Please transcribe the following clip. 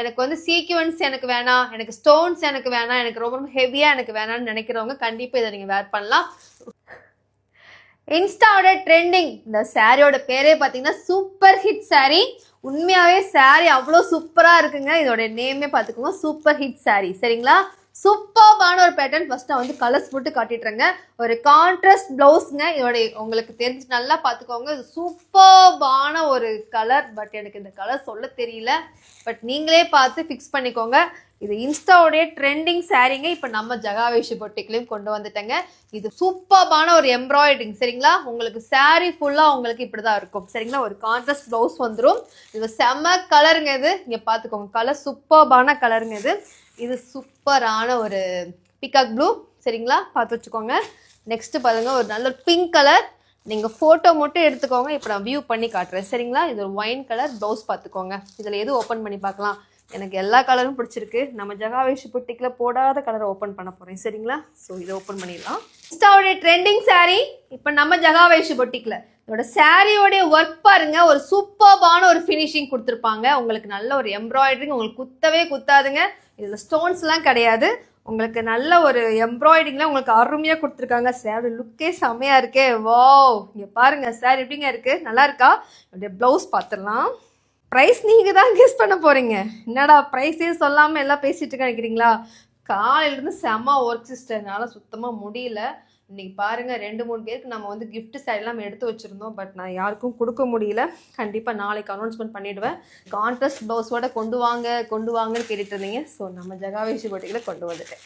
எனக்கு வந்து சீக்வன்ஸ் எனக்கு வேணாம், எனக்கு ஸ்டோன்ஸ் எனக்கு வேணாம், எனக்கு ரொம்ப ஹெவியா எனக்கு வேணாம்னு நினைக்கிறவங்க கண்டிப்பா இதை நீங்க வேர் பண்ணலாம். இன்ஸ்டாவோட ட்ரெண்டிங் இந்த சாரியோட பேரே பார்த்தீங்கன்னா சூப்பர் ஹிட் சாரி. உண்மையாவே சாரி அவ்வளோ சூப்பரா இருக்குங்க. இதோட நேமே பார்த்துக்கோங்க, சூப்பர் ஹிட் சாரி. சரிங்களா? சூப்பர்பான ஒரு பேட்டர்ன். ஃபர்ஸ்ட் நான் வந்து கலர்ஸ் போட்டு காட்டிட்டுறேங்க. ஒரு கான்ட்ராஸ்ட் பிளவுஸ்ங்க. இதோட உங்களுக்கு தெரிஞ்சு நல்லா பார்த்துக்கோங்க. இது சூப்பர்பான ஒரு கலர். பட் எனக்கு இந்த கலர் சொல்ல தெரியல. பட் நீங்களே பார்த்து ஃபிக்ஸ் பண்ணிக்கோங்க. இது இன்ஸ்டாவுடைய ட்ரெண்டிங் சாரீங்க. இப்போ நம்ம ஜகாவேஷி பொட்டிக்லையும் கொண்டு வந்துட்டேங்க. இது சூப்பர்பான ஒரு எம்ப்ராய்டரிங். சரிங்களா? உங்களுக்கு சாரீ ஃபுல்லாக உங்களுக்கு இப்படி தான் இருக்கும். சரிங்களா? ஒரு கான்ட்ராஸ்ட் ப்ளவுஸ் வந்துடும். இது செம்ம கலருங்க. இது இங்கே பார்த்துக்கோங்க, கலர் சூப்பர்பான கலருங்க. இது சூப்பரான ஒரு பிகாக் ப்ளூ. சரிங்களா? பார்த்து வச்சுக்கோங்க. நெக்ஸ்ட் பாருங்க, ஒரு நல்ல பிங்க் கலர். நீங்கள் ஃபோட்டோ மட்டும் எடுத்துக்கோங்க. இப்போ நான் வியூ பண்ணி காட்டுறேன். சரிங்களா? இது ஒரு ஒயின் கலர் ப்ளவுஸ் பார்த்துக்கோங்க. இதில் எது ஓப்பன் பண்ணி பார்க்கலாம்? எனக்கு எல்லா கலரும் பிடிச்சிருக்கு. நம்ம ஜகாவேஷி பொட்டிக்கில் போடாத கலரை ஓப்பன் பண்ண போகிறேன். சரிங்களா? ஸோ இதை ஓப்பன் பண்ணிடலாம். இன்ஸ்டாவுடைய ட்ரெண்டிங் சாரீ இப்போ நம்ம ஜகாவேஷி பொட்டிக்கில். இதோட சாரியோடைய ஒர்க் பாருங்க, ஒரு சூப்பர்பான ஒரு ஃபினிஷிங் கொடுத்துருப்பாங்க. உங்களுக்கு நல்ல ஒரு எம்ப்ராய்டரிங், உங்களுக்கு குத்தவே குத்தாதுங்க. இதில் ஸ்டோன்ஸ்லாம் கிடையாது. உங்களுக்கு நல்ல ஒரு எம்ப்ராய்டரிங்லாம் உங்களுக்கு அருமையாக கொடுத்துருக்காங்க. சாரி லுக்கே செம்மையாக இருக்கே. வாவ், இங்கே பாருங்க சாரி எப்படிங்க இருக்கு, நல்லா இருக்கா? அப்படியே ப்ளவுஸ் பார்த்துடலாம். ப்ரைஸ் நீங்கள் தான் கெஸ் பண்ண போகிறீங்க. என்னடா ப்ரைஸே சொல்லாமல் எல்லாம் பேசிகிட்டு நினைக்கிறீங்களா? காலையிலேருந்து செம்ம ஒர்க் சிஸ்டர்னால சுத்தமாக முடியல. இன்னைக்கு பாருங்கள், 2-3 பேருக்கு நம்ம வந்து கிஃப்ட் சாரிலாம் எடுத்து வச்சுருந்தோம். பட் நான் யாருக்கும் கொடுக்க முடியல. கண்டிப்பாக நாளைக்கு அனௌன்ஸ்மெண்ட் பண்ணிவிடுவேன். கான்ட்ராஸ்ட் ப்ளவுஸோட கொண்டு வாங்கன்னு கேட்டுட்டு இருந்தீங்க. ஸோ நம்ம ஜகாவேஷி பொட்டிக்கில் கொண்டு வந்துட்டேன்.